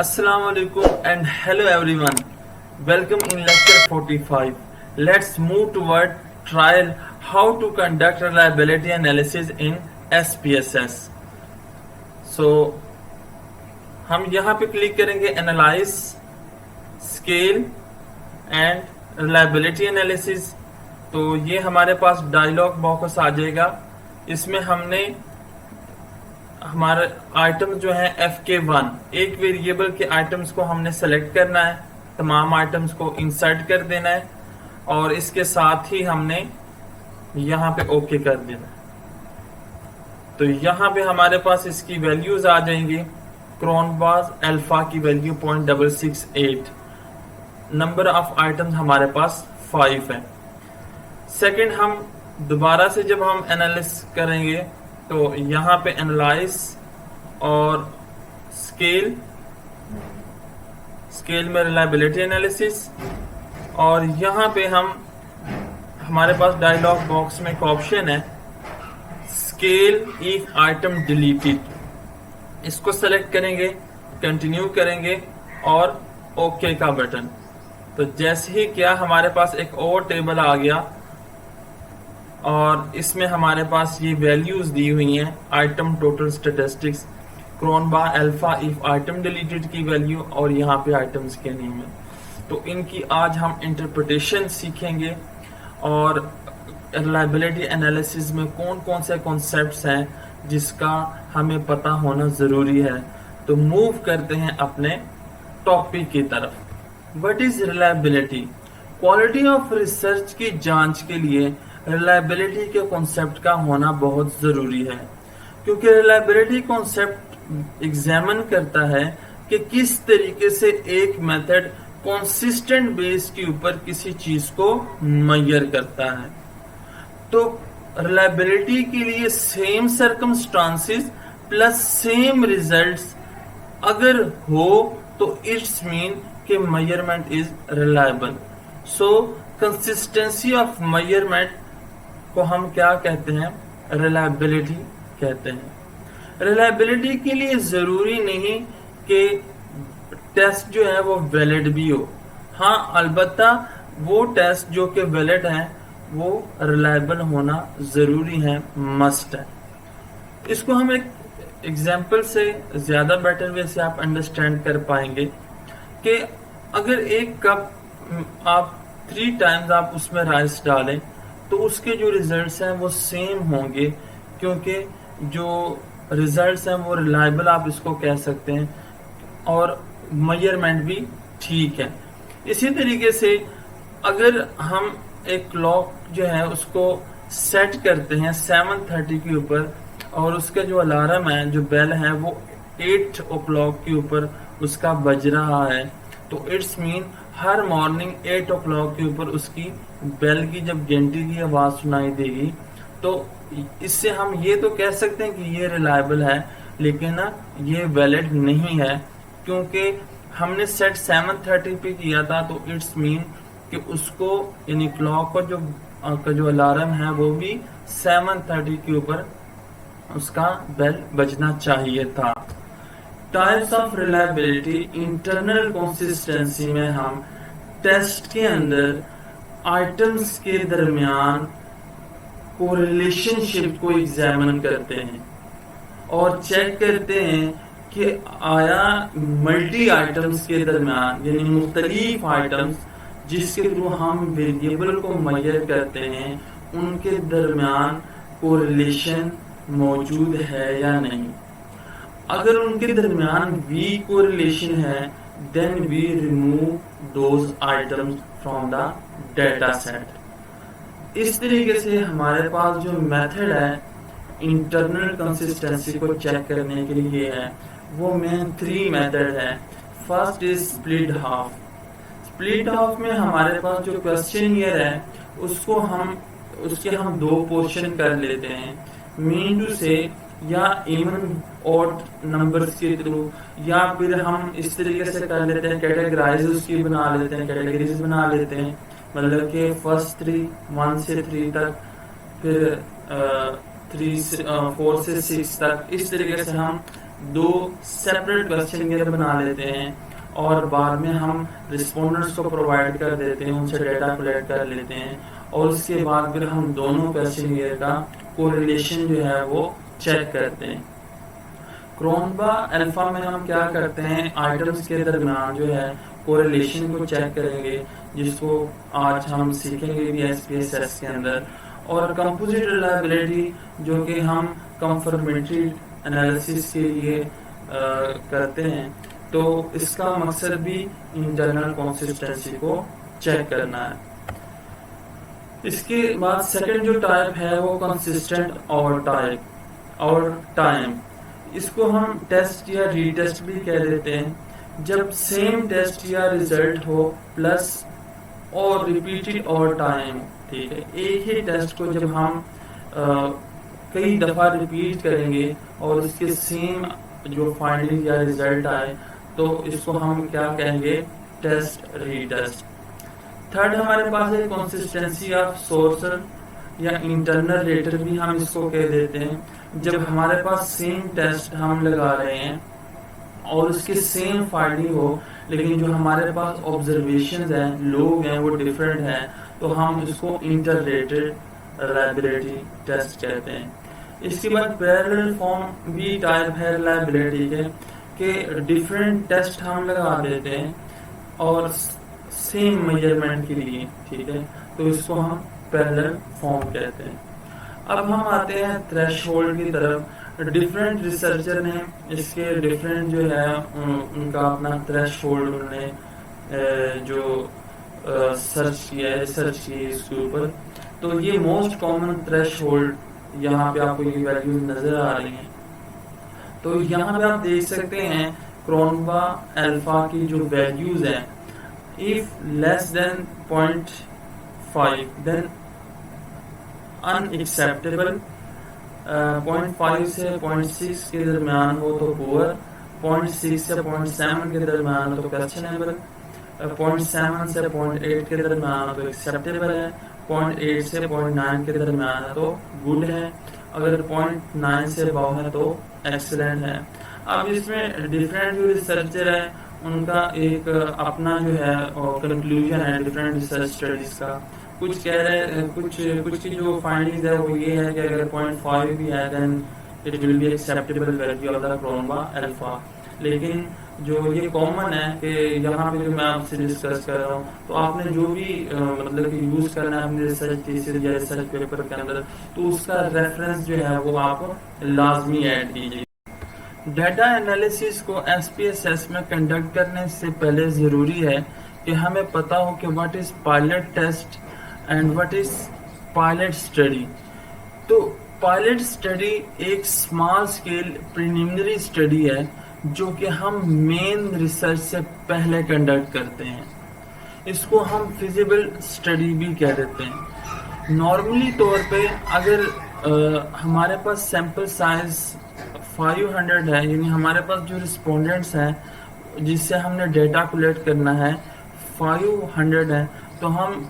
Assalamu alaikum and hello everyone. Welcome in lecture 45. Let's move toward trial how to conduct reliability analysis in SPSS. So हम यहाँ पे click करेंगे analyse scale and reliability analysis. तो ये हमारे पास dialogue box आ जाएगा। इसमें हमने हमारे आइटम जो है FK1 एक वेरिएबल के आइटम्स को हमने सेलेक्ट करना है, तमाम आइटम्स को इंसर्ट कर देना है और इसके साथ ही हमने यहाँ पे ओके कर देना है। तो यहाँ पे हमारे पास इसकी वैल्यूज आ जाएंगी। क्रोनबाज अल्फा की वैल्यू 0.668, नंबर ऑफ आइटम्स हमारे पास 5 है। सेकंड, हम दोबारा से जब हम एनालिस करेंगे तो यहाँ पे एनालाइज और स्केल में रिलायबिलिटी एनालिसिस, और यहाँ पे हमारे पास डायलॉग बॉक्स में एक ऑप्शन है स्केल इफ आइटम डिलीटेड। इसको सेलेक्ट करेंगे, कंटिन्यू करेंगे और ओके का बटन। तो जैसे ही क्या हमारे पास एक और टेबल आ गया और इसमें हमारे पास ये वैल्यूज दी हुई हैं, item total statistics, Cronbach alpha if item deleted की वैल्यू और यहाँ पे आइटम्स के नेम है। तो इनकी आज हम इंटरप्रिटेशन सीखेंगे और रिलायबिलिटी एनालिसिस में कौन कौन से कॉन्सेप्ट्स हैं जिसका हमें पता होना जरूरी है। तो मूव करते हैं अपने टॉपिक की तरफ। What is reliability? Quality of research की जांच के लिए रिलायबिलिटी के कॉन्सेप्ट का होना बहुत जरूरी है, क्योंकि रिलायबिलिटी कॉन्सेप्ट एग्जामिन करता है कि किस तरीके से एक मेथड कंसिस्टेंट बेस के ऊपर किसी चीज को मेजर करता है। तो रिलायबिलिटी के लिए same circumstances plus same results अगर हो तो इट्स मीन कि measurement is reliable. So consistency of measurement को हम क्या कहते हैं? रिलायबिलिटी कहते हैं। रिलायबिलिटी के लिए जरूरी नहीं कि टेस्ट जो है वो वैलिड भी हो। हाँ, अलबत्ता वो टेस्ट जो कि वैलिड हैं वो रिलायबल होना जरूरी है, मस्ट है। इसको हम एक एग्जाम्पल से ज्यादा बेटर वे से आप अंडरस्टैंड कर पाएंगे कि अगर एक कप आप 3 टाइम्स आप उसमें राइस डालें तो उसके जो रिजल्ट्स हैं वो सेम होंगे, क्योंकि जो रिजल्ट्स हैं वो रिलायबल आप इसको कह सकते हैं और मेजरमेंट भी ठीक है। इसी तरीके से अगर हम एक क्लॉक जो है उसको सेट करते हैं 7:30 के ऊपर और उसका जो अलार्म है, जो बेल है, वो 8 o'clock के ऊपर उसका बज रहा है, तो it's mean her morning 8 o'clock के ऊपर उसकी बेल की जब घंटी की आवाज सुनाई देगी, तो इससे हम ये तो कह सकते हैं कि ये रिलायबल है, लेकिन ना ये वैलिड नहीं है, क्योंकि हमने सेट 7:30 पे किया था। तो इट्स मीन कि उसको यानी क्लॉक का जो अलार्म है वो भी 7:30 के ऊपर उसका बेल बजना चाहिए था। Types of reliability, internal consistency में हम टेस्ट के अंदर आइटम्स के दरमियान को रिलेशनशिप को एग्जामिन करते हैं और चेक करते हैं कि आया मल्टी आइटम्स के दरमियान, यानी मुख्तलिफ आइटम्स जिसके थ्रू हम वेरिएबल को मेजर करते हैं, उनके दरमियान कोरिलेशन मौजूद है या नहीं। अगर उनके दरमियान वीक कोरिलेशन है, then we remove those items from the data set. इस तरीके से हमारे पास जो मेथड है इंटरनल कंसिस्टेंसी को चेक करने के लिए है, वो मेन 3 मेथड है। First is split half. Split half में हमारे पास जो क्वेश्चन ईयर है उसके हम 2 पोर्शन कर लेते हैं, मीन टू से या इवन ऑड नंबर्स के थ्रू, या फिर हम इस तरीके से कर लेते हैं, कैटेगराइज उसकी बना लेते हैं, कैटेगरीज बना लेते हैं, मतलब कि फर्स्ट 1 से 3 तक, फिर 4 से 6 तक, इस तरीके से हम दो सेपरेट क्वेश्चन बना लेते हैं और बाद में हम रिस्पोंडेंट्स को प्रोवाइड कर देते हैं, उनसे डेटा कलेक्ट कर लेते हैं और उसके बाद फिर हम दोनों क्वेश्चन का कोरिलेशन जो है वो चेक करते हैं। क्रोनबा अल्फा में हम क्या करते हैं, आइटम्स के दरमियान जो है कोरिलेशन को चेक करेंगे, जिसको आज हम सीखेंगे भी SPSS के अंदर। और कंपोजिट रिलायबिलिटी जो कि हम कंफर्मेटरी एनालिसिस के लिए करते हैं, तो इसका मकसद भी इंटरनल कंसिस्टेंसी को चेक करना है। इसके बाद सेकंड जो टाइप है वो कंसिस्टेंट और टाइप और टाइम। इसको हम टेस्ट या रीटेस्ट भी कह देते हैं। जब सेम टेस्ट या रिजल्ट हो प्लस और रिपीटेड और टाइम, ठीक है, एक ही टेस्ट को जब हम कई दफा रिपीट करेंगे और उसके सेम जो फाइंडिंग या रिजल्ट आए, तो इसको हम क्या कहेंगे, टेस्ट रीटेस्ट। थर्ड हमारे पास है कंसिस्टेंसी ऑफ सोर्स या इंटरनल रेटर भी हम इसको कह देते हैं। जब हमारे पास सेम टेस्ट हम लगा रहे हैं और उसके सेम फाइंडिंग हो, लेकिन जो हमारे पास ऑब्जर्वेशन है, लोग हैं, वो डिफरेंट है, तो हम इसको इंटर रेटेड रिलायबिलिटी टेस्ट कहते हैं। इसके बाद पैरेलल फॉर्म भी टाइप है रिलायबिलिटी के डिफरेंट टेस्ट हम लगा देते हैं और सेम मेजरमेंट के लिए, ठीक है, तो इसको हम पैरेलल फॉर्म कहते हैं। अब हम आते हैं थ्रेशोल्ड की तरफ। डिफरेंट रिसर्चर ने इसके डिफरेंट जो है उनका अपना थ्रेशोल्ड उन्होंने जो सर्च किया है, रिसर्च की है इसके ऊपर। तो ये मोस्ट कॉमन थ्रेशोल्ड, यहाँ पे आपको ये वैल्यूज नजर आ रही हैं। तो यहाँ पे आप देख सकते हैं क्रोनबा अल्फा की जो वैल्यूज हैं, if less than 0.5 then unacceptable, 0.5 से 0.6 के दरमियान हो तो पुअर, 0.6 से 0.7 के दरमियान हो तो क्वेश्चनेबल, 0.7 से 0.8 के दरमियान हो तो एक्सेप्टेबल है, 0.8 से 0.9 के दरमियान है तो गुड है, अगर 0.9 से अबव है तो एक्सीलेंट है। अब इसमें डिफरेंट जो रिसर्चर है उनका एक अपना जो है कंक्लूजन है डिफरेंट रिसर्च स्टडीज का। कुछ कह रहे हैं, कुछ की जो फाइंडिंग्स है वो ये है कि अगर 0.5 भी है then it will be acceptable value of the Cronbach alpha. लेकिन जो ये कॉमन है कि यहाँ पे जो मैं आपसे डिस्कस कर रहा हूँ, तो आपने जो भी मतलब कि यूज करना है अपने रिसर्च थीसिस या रिसर्च पेपर के अंदर, तो उसका रेफरेंस जो है वो आप लाजमी ऐड कीजिए। डाटा एनालिसिस को SPSS में कंडक्ट करने से पहले ज़रूरी है कि हमें पता हो कि what is pilot test and what is pilot study. तो पायलट स्टडी एक स्मॉल स्केल प्रिलिमिनरी स्टडी है जो कि हम मेन रिसर्च से पहले कंडक्ट करते हैं। इसको हम फिजिबल स्टडी भी कह देते हैं। नॉर्मली तौर पे अगर हमारे पास सैंपल साइज 500 है, यानी हमारे पास जो रिस्पोंडेंट्स हैं जिससे हमने डेटा कलेक्ट करना है 500 है, तो हम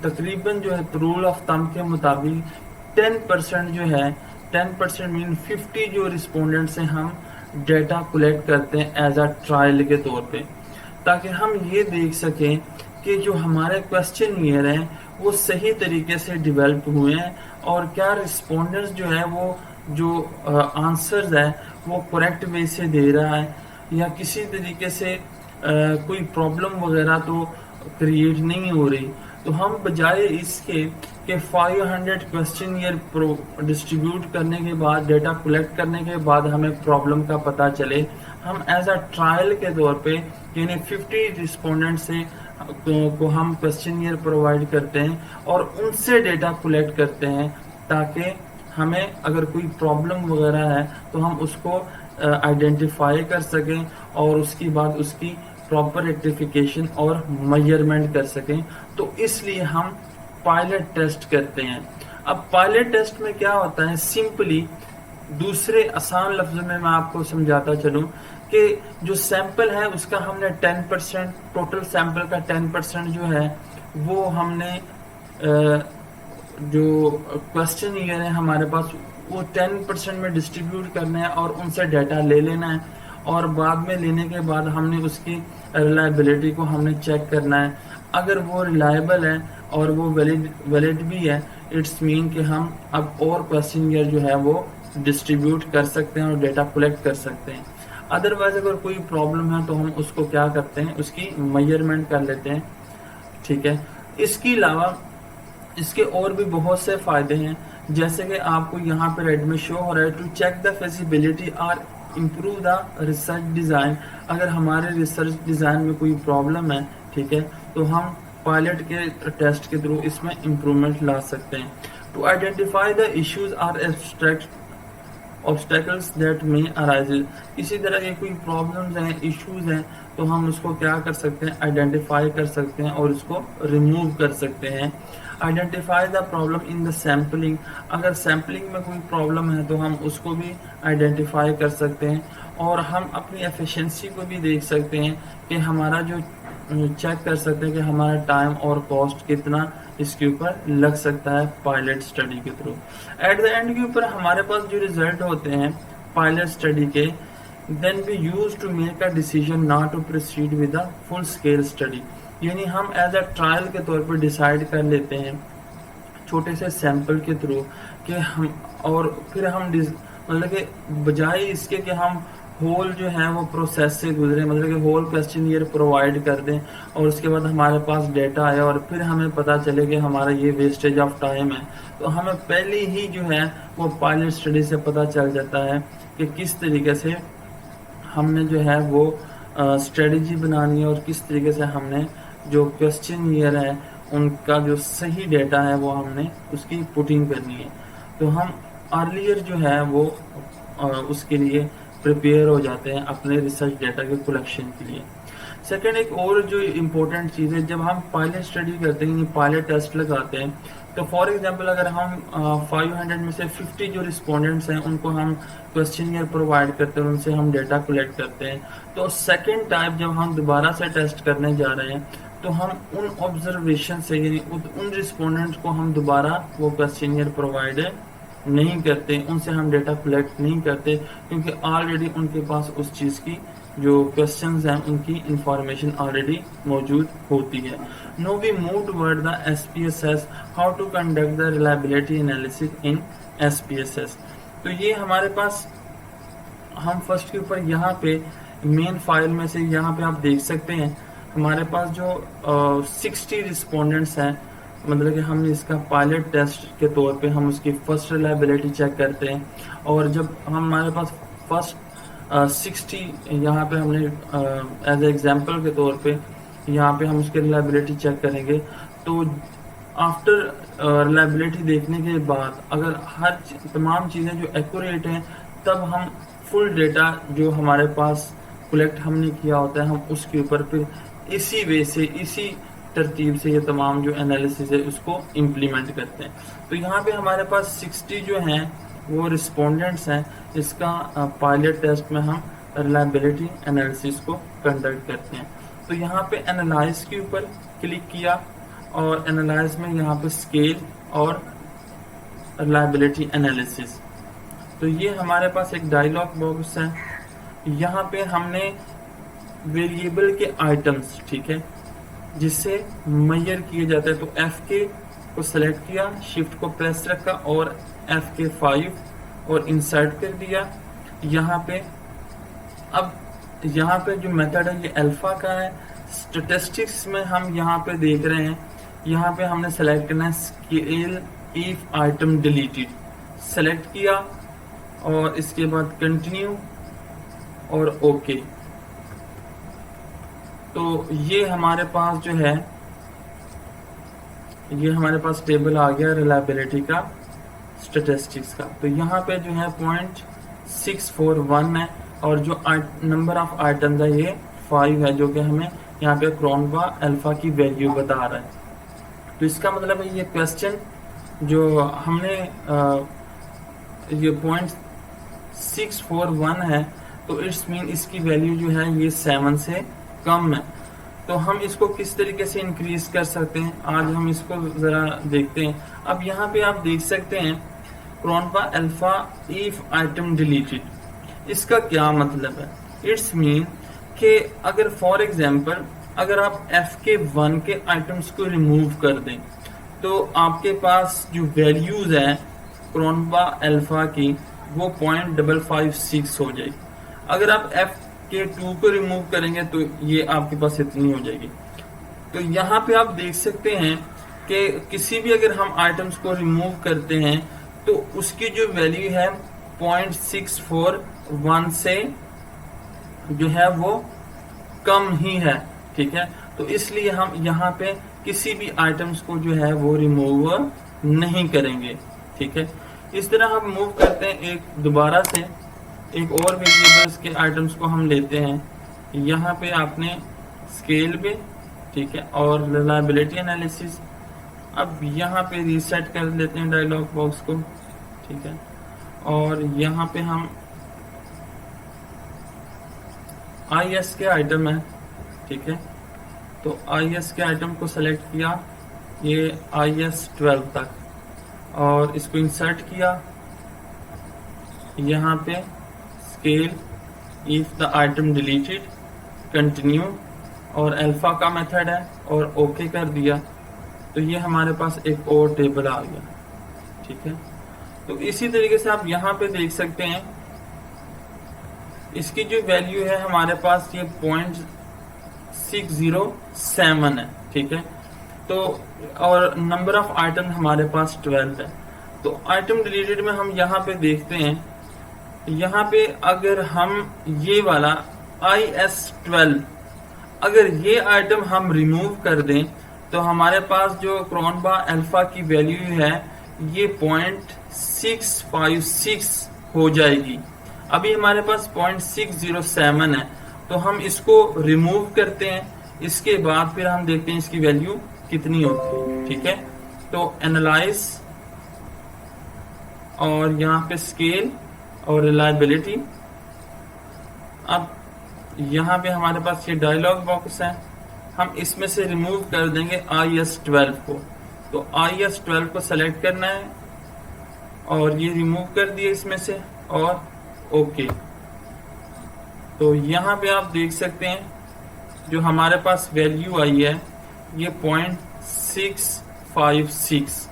तकरीबन जो है रूल ऑफ थंब के मुताबिक 10% जो है, 10% मीन 50 जो रिस्पोंडेंट्स हैं हम डेटा कलेक्ट करते हैं एज अ ट्रायल के तौर पे, ताकि हम ये देख सकें कि जो हमारे क्वेश्चन हैं वो सही तरीके से डेवलप हुए हैं और क्या रिस्पोंडेंट्स जो है वो जो आंसर्स है वो करेक्ट वे से दे रहा है या किसी तरीके से कोई प्रॉब्लम वगैरह तो क्रिएट नहीं हो रही। तो हम बजाय इसके कि 500 क्वेश्चन ईयर डिस्ट्रीब्यूट करने के बाद, डेटा कलेक्ट करने के बाद हमें प्रॉब्लम का पता चले, हम एज अ ट्रायल के तौर पे यानी 50 रिस्पोंडेंट से को हम क्वेश्चन ईयर प्रोवाइड करते हैं और उनसे डेटा कलेक्ट करते हैं, ताकि हमें अगर कोई प्रॉब्लम वगैरह है तो हम उसको आइडेंटिफाई कर सकें और उसके बाद उसकी प्रॉपर रेक्टिफिकेशन और मेजरमेंट कर सकें। तो इसलिए हम पायलट टेस्ट करते हैं। अब पायलट टेस्ट में क्या होता है, सिंपली दूसरे आसान लफ्जों में मैं आपको समझाता चलूं कि जो सैंपल है उसका हमने 10%, टोटल सैंपल का 10% जो है वो हमने जो क्वेश्चन ईयर है हमारे पास वो 10% में डिस्ट्रीब्यूट करना है और उनसे डाटा ले लेना है, और बाद में लेने के बाद हमने उसकी रिलायबिलिटी को हमने चेक करना है। अगर वो रिलायबल है और वो वैलिड भी है, इट्स मीन कि हम अब और क्वेश्चन जो है वो डिस्ट्रीब्यूट कर सकते हैं और डेटा कलेक्ट कर सकते हैं। अदरवाइज अगर कोई प्रॉब्लम है तो हम उसको क्या करते हैं, उसकी मेजरमेंट कर लेते हैं, ठीक है। इसके अलावा इसके और भी बहुत से फायदे हैं, जैसे कि आपको यहाँ पे रेड में शो हो रहा है, टू चेक द फिजिबिलिटी और इम्प्रूव द रिसर्च डिज़ाइन। अगर हमारे रिसर्च डिज़ाइन में कोई प्रॉब्लम है, ठीक है, तो हम पायलट के टेस्ट के थ्रू इसमें इम्प्रूवमेंट ला सकते हैं। To identify the issues or abstract obstacles that may arise. इसी तरह के कोई प्रॉब्लम्स हैं, इश्यूज हैं, तो हम उसको क्या कर सकते हैं, आइडेंटिफाई कर सकते हैं और उसको रिमूव कर सकते हैं। Identify the problem in the sampling. अगर सैम्पलिंग में कोई प्रॉब्लम है तो हम उसको भी आइडेंटिफाई कर सकते हैं, और हम अपनी एफिशिएंसी को भी देख सकते हैं कि हमारा जो चेक कर सकते हैं कि हमारा टाइम और कॉस्ट कितना इसके ऊपर लग सकता है पायलट स्टडी के थ्रू। एट द एंड के ऊपर हमारे पास जो रिजल्ट होते हैं पायलट स्टडी के, then we use to make a decision not to proceed with a full scale study. यानी हम एज अ ट्रायल के तौर पर डिसाइड कर लेते हैं छोटे से सैंपल के थ्रू कि हम, और फिर हम मतलब कि बजाय इसके कि हम होल जो है वो प्रोसेस से गुजरे, मतलब कि होल क्वेश्चन प्रोवाइड कर दें और उसके बाद हमारे पास डेटा आया और फिर हमें पता चले कि हमारा ये वेस्टेज ऑफ टाइम है, तो हमें पहले ही जो है वो पायलट स्टडी से पता चल जाता है कि किस तरीके से हमने जो है वो स्ट्रेटजी बनानी है और किस तरीके से हमने जो क्वेश्चन है उनका जो सही डेटा है वो हमने उसकी पुटिंग करनी है। तो हम अर्लियर जो है वो उसके लिए प्रिपेयर हो जाते हैं अपने रिसर्च डेटा के कलेक्शन के लिए। सेकेंड, एक और जो इम्पोर्टेंट चीज़ है, जब हम पायलट स्टडी करते हैं, पायलट टेस्ट लगाते हैं, तो फॉर एग्जांपल अगर हम 500 में से 50 जो रिस्पोंडेंट्स हैं उनको हम क्वेश्चन प्रोवाइड करते हैं, उनसे हम डेटा कलेक्ट करते हैं, तो सेकेंड टाइम जब हम दोबारा से टेस्ट करने जा रहे हैं तो हम उन ऑब्जर्वेशन से, यानी उन रिस्पोंडेंट्स को हम दोबारा वो क्वेश्चन प्रोवाइड नहीं करते, उनसे हम डेटा कलेक्ट नहीं करते, क्योंकि ऑलरेडी उनके पास उस चीज़ की जो क्वेश्चंस हैं उनकी इंफॉर्मेशन ऑलरेडी मौजूद होती है। Now we move toward the SPSS, how to conduct the reliability analysis in SPSS। तो ये हमारे पास, हम फर्स्ट के ऊपर यहाँ पे मेन फाइल में से यहाँ पे आप देख सकते हैं हमारे पास जो 60 रिस्पोंडेंट्स हैं, मतलब कि हमने इसका पायलट टेस्ट के तौर पे हम उसकी फर्स्ट रिलायबिलिटी चेक करते हैं, और जब हमारे पास फर्स्ट 60 यहाँ पे हमने एज एग्जांपल के तौर पे यहाँ पे हम उसकी रिलायबिलिटी चेक करेंगे, तो आफ्टर रिलायबिलिटी देखने के बाद अगर हर तमाम चीज़ें जो एक्यूरेट हैं, तब हम फुल डेटा जो हमारे पास कलेक्ट हमने किया होता है हम उसके ऊपर फिर इसी वे से, इसी तरतीब से ये तमाम जो एनालिसिस है उसको इम्प्लीमेंट करते हैं। तो यहाँ पे हमारे पास 60 जो हैं वो रिस्पोंडेंट्स हैं, इसका पायलट टेस्ट में हम रिलायबिलिटी एनालिसिस को कंडक्ट करते हैं। तो यहाँ पे एनालाइज के ऊपर क्लिक किया और एनालाइज में यहाँ पे स्केल और रिलायबिलिटी एनालिसिस, तो ये हमारे पास एक डायलॉग बॉक्स है। यहाँ पे हमने वेरिएबल के आइटम्स, ठीक है, जिससे मेजर किए जाते हैं, तो FK को सेलेक्ट किया, शिफ्ट को प्रेस रखा और FK5 और इंसर्ट कर दिया यहाँ पे। अब यहाँ पे जो मेथड है ये अल्फा का है। स्टैटिस्टिक्स में हम यहाँ पे देख रहे हैं, यहाँ पे हमने सेलेक्ट करना है scale if item deleted, select किया और इसके बाद कंटिन्यू और ओके। तो ये हमारे पास जो है, ये हमारे पास टेबल आ गया रिलायबिलिटी का, स्टैटिस्टिक्स का। तो यहाँ पे जो है 0.641 है और जो नंबर ऑफ आइटम्स है ये 5 है, जो कि हमें यहाँ पे क्रोनबा अल्फा की वैल्यू बता रहा है। तो इसका मतलब है ये क्वेश्चन जो हमने ये 0.641 है, तो इट्स मीन इसकी वैल्यू जो है ये 7 से कम है। तो हम इसको किस तरीके से इंक्रीज कर सकते हैं, आज हम इसको ज़रा देखते हैं। अब यहाँ पे आप देख सकते हैं क्रोनबा अल्फा इफ आइटम डिलीटेड। इसका क्या मतलब है? इट्स मीन कि अगर फॉर एग्जांपल अगर आप FK1 के आइटम्स को रिमूव कर दें तो आपके पास जो वैल्यूज है क्रोनबा अल्फा की वो 0.556 हो जाएगी। अगर आप FK2 को रिमूव करेंगे तो ये आपके पास इतनी हो जाएगी। तो यहाँ पे आप देख सकते हैं कि किसी भी अगर हम आइटम्स को रिमूव करते हैं तो उसकी जो वैल्यू है 0.641 से जो है वो कम ही है, ठीक है। तो इसलिए हम यहाँ पे किसी भी आइटम्स को जो है वो रिमूव नहीं करेंगे, ठीक है। इस तरह हम मूव करते हैं एक दोबारा से एक और वेरिएबल्स के आइटम्स को हम लेते हैं। यहाँ पे आपने स्केल पे, ठीक है, और रिलायबिलिटी एनालिसिस। अब यहाँ पे रीसेट कर लेते हैं डायलॉग बॉक्स को, ठीक है, और यहाँ पे हम IS के आइटम है, ठीक है। तो IS के आइटम को सेलेक्ट किया, ये IS 12 तक, और इसको इंसर्ट किया। यहाँ पे scale if the item deleted, continue, और अल्फा का मेथड है, और ओके कर दिया। तो ये हमारे पास एक और टेबल आ गया, ठीक है। तो इसी तरीके से आप यहाँ पे देख सकते हैं इसकी जो वैल्यू है हमारे पास ये 0.607 है, ठीक है। तो और नंबर ऑफ आइटम हमारे पास 12 है। तो आइटम डिलीटेड में हम यहाँ पे देखते हैं, यहाँ पे अगर हम ये वाला IS12 अगर ये आइटम हम रिमूव कर दें तो हमारे पास जो क्रोनबा अल्फा की वैल्यू है ये 0.656 हो जाएगी। अभी हमारे पास 0.607 है, तो हम इसको रिमूव करते हैं। इसके बाद फिर हम देखते हैं इसकी वैल्यू कितनी होती है, ठीक है। तो एनालाइज, और यहाँ पे स्केल और रिलायबिलिटी। अब यहाँ पे हमारे पास ये डायलॉग बॉक्स है, हम इसमें से रिमूव कर देंगे IS12 को। तो IS12 को सेलेक्ट करना है और ये रिमूव कर दिए इसमें से, और ओके। तो यहाँ पे आप देख सकते हैं जो हमारे पास वैल्यू आई है ये 0.656।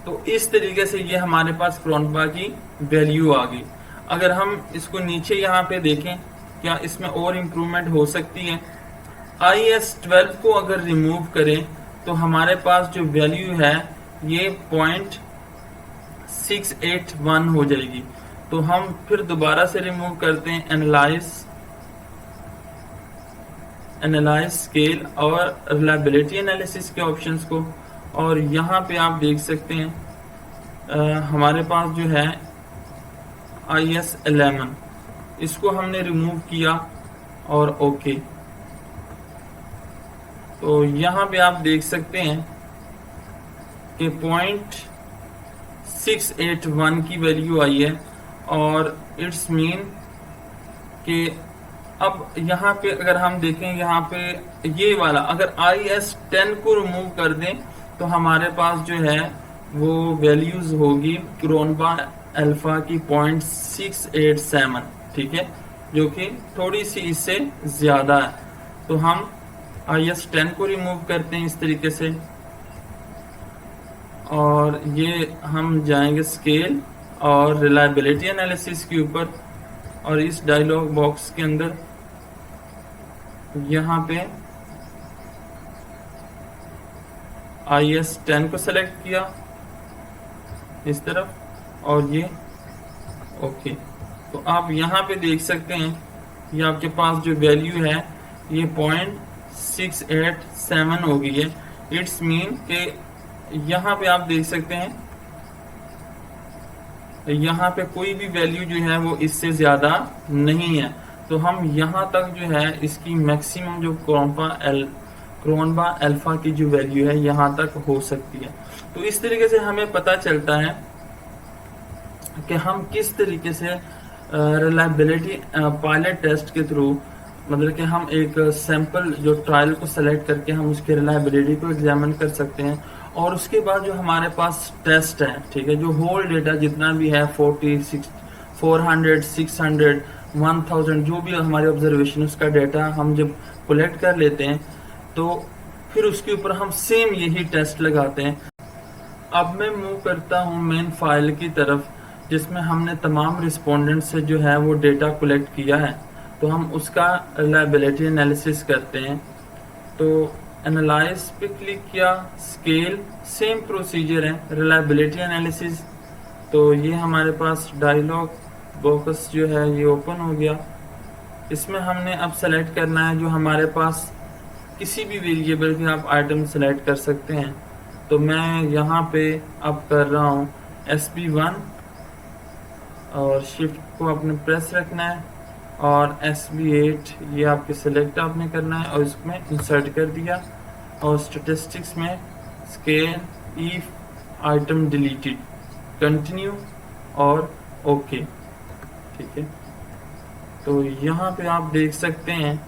तो इस तरीके से ये हमारे पास क्रोनबा की वैल्यू आ गई। अगर हम इसको नीचे यहाँ पे देखें क्या इसमें और इम्प्रूवमेंट हो सकती है। IS12 को अगर रिमूव करें तो हमारे पास जो वैल्यू है ये 0.681 हो जाएगी। तो हम फिर दोबारा से रिमूव करते हैं एनालाइज स्केल और रिलायबिलिटी एनालिसिस के ऑप्शंस को, और यहाँ पे आप देख सकते हैं हमारे पास जो है IS11 इसको हमने रिमूव किया और ओके। तो यहाँ पे आप देख सकते हैं कि 0.681 की वैल्यू आई है, और इट्स मीन कि अब यहाँ पे अगर हम देखें यहाँ पे ये वाला अगर IS10 को रिमूव कर दें तो हमारे पास जो है वो वैल्यूज होगी क्रोनबा अल्फा की 0.687, ठीक है, जो कि थोड़ी सी इससे ज्यादा है। तो हम IS10 को रिमूव करते हैं इस तरीके से, और ये हम जाएंगे स्केल और रिलायबिलिटी एनालिसिस के ऊपर, और इस डायलॉग बॉक्स के अंदर यहाँ पे IS10 को सेलेक्ट किया इस तरफ, और ये ओके। तो आप यहाँ पे देख सकते हैं ये आपके पास जो वैल्यू है ये 0.687 हो गई है। इट्स मीन कि यहाँ पे आप देख सकते हैं यहाँ पे कोई भी वैल्यू जो है वो इससे ज्यादा नहीं है। तो हम यहाँ तक जो है इसकी मैक्सिमम जो क्रोनबा अल्फा की जो वैल्यू है यहाँ तक हो सकती है। तो इस तरीके से हमें पता चलता है कि हम किस तरीके से रिलायबिलिटी पायलट टेस्ट के थ्रू मतलब कि हम एक सैंपल जो ट्रायल को सेलेक्ट करके हम उसकी रिलायबिलिटी को एग्जामिन कर सकते हैं। और उसके बाद जो हमारे पास टेस्ट है, ठीक है, जो होल डेटा जितना भी है 40, 400, 600, 1000 जो भी हमारे ऑब्जर्वेशन उसका डेटा हम जब कलेक्ट कर लेते हैं तो फिर उसके ऊपर हम सेम यही टेस्ट लगाते हैं। अब मैं मूव करता हूँ मेन फाइल की तरफ जिसमें हमने तमाम रिस्पोंडेंट से जो है वो डेटा कलेक्ट किया है। तो हम उसका रिलायबिलिटी एनालिसिस करते हैं। तो एनालाइज पे क्लिक किया, स्केल, सेम प्रोसीजर है, रिलायबिलिटी एनालिसिस। तो ये हमारे पास डायलॉग बॉक्स जो है ये ओपन हो गया। इसमें हमने अब सेलेक्ट करना है जो हमारे पास किसी भी वेरिएबल के आप आइटम सेलेक्ट कर सकते हैं। तो मैं यहाँ पे अब कर रहा हूँ SB1 और शिफ्ट को आपने प्रेस रखना है और SB8 ये आपके सेलेक्ट आपने करना है और इसमें इंसर्ट कर दिया। और स्टैटिस्टिक्स में scale if item deleted, continue और ओके, ठीक है। तो यहाँ पे आप देख सकते हैं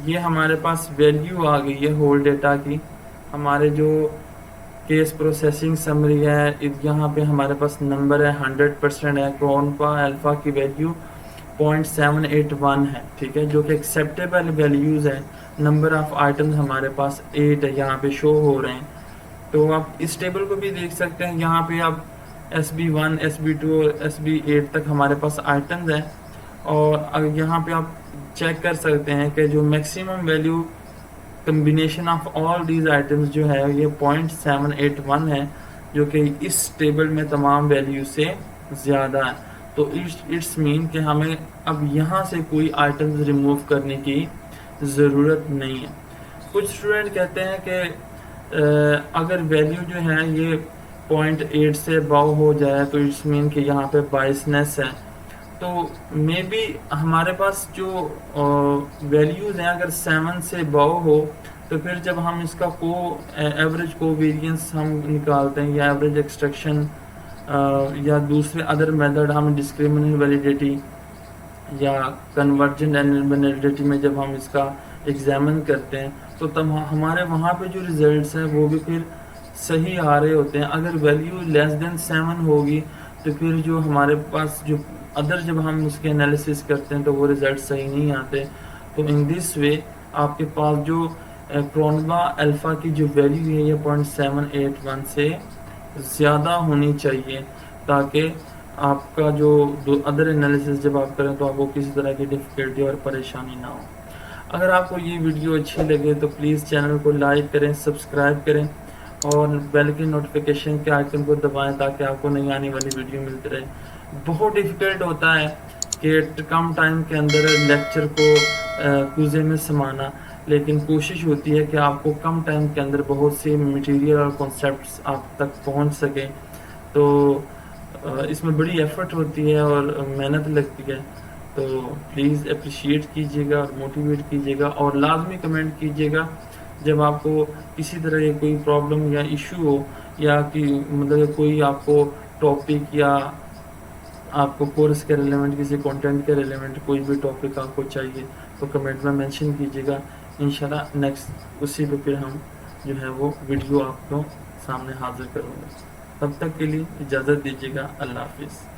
ये हमारे पास वैल्यू आ गई है होल डेटा की। हमारे जो केस प्रोसेसिंग समरी है यहाँ पे हमारे पास नंबर है 100% है। क्रोनबा अल्फा की वैल्यू 0.781 है, ठीक है, जो कि एक्सेप्टेबल वैल्यूज है। नंबर ऑफ आइटम्स हमारे पास 8 है, यहाँ पे शो हो रहे हैं। तो आप इस टेबल को भी देख सकते हैं। यहाँ पे आप SB1, SB2 और SB8 तक हमारे पास आइटम्स हैं। और यहाँ पे आप चेक कर सकते हैं कि जो maximum value combination of all these items जो है ये 0.781 है, जो कि इस टेबल में तमाम वैल्यू से ज़्यादा है। तो इट्स मीन कि हमें अब यहाँ से कोई आइटम्स रिमूव करने की ज़रूरत नहीं है। कुछ स्टूडेंट कहते हैं कि अगर वैल्यू जो है ये 0.8 से अबव हो जाए तो इट्स मीन कि यहाँ पे बायसनेस है। तो मे बी हमारे पास जो वैल्यूज हैं अगर 7 से अबव हो तो फिर जब हम इसका एवरेज कोवेरियंस हम निकालते हैं या एवरेज एक्सट्रैक्शन या दूसरे अदर मेथड हम डिस्क्रिमिनेंट वैलिडिटी या कन्वर्जेंट एनर्बिलिटी में जब हम इसका एग्जामिन करते हैं तो तब हमारे वहाँ पे जो रिजल्ट्स हैं वो भी फिर सही आ रहे होते हैं। अगर वैल्यू लेस देन 7 होगी तो फिर जो हमारे पास जो अदर जब हम उसके एनालिसिस करते हैं तो वो रिजल्ट सही नहीं आते। तो इन दिस वे आपके पास जो क्रोनबा अल्फा की जो वैल्यू है ये 0.781 से ज़्यादा होनी चाहिए ताकि आपका जो अदर एनालिसिस जब आप करें तो आपको किसी तरह की डिफ़िकल्टी और परेशानी ना हो। अगर आपको ये वीडियो अच्छी लगे तो प्लीज़ चैनल को लाइक करें, सब्सक्राइब करें और बेल के नोटिफिकेशन के आइकन को दबाएं ताकि आपको नई आने वाली वीडियो मिलती रहे। बहुत डिफ़िकल्ट होता है कि कम टाइम के अंदर लेक्चर को क्विज़ में समाना, लेकिन कोशिश होती है कि आपको कम टाइम के अंदर बहुत से मटेरियल और कॉन्सेप्ट्स आप तक पहुंच सके। तो इसमें बड़ी एफर्ट होती है और मेहनत लगती है। तो प्लीज़ अप्रिशिएट कीजिएगा और मोटिवेट कीजिएगा और लाजमी कमेंट कीजिएगा जब आपको किसी तरह की कोई प्रॉब्लम या इशू हो या कि मतलब कोई आपको टॉपिक या आपको कोर्स के रिलेवेंट किसी कंटेंट के रिलेवेंट कोई भी टॉपिक आपको चाहिए तो कमेंट में मेंशन कीजिएगा। इंशाल्लाह नेक्स्ट उसी पे फिर हम जो है वो वीडियो आपको सामने हाजिर करूँगा। तब तक के लिए इजाज़त दीजिएगा। अल्लाह हाफिज़।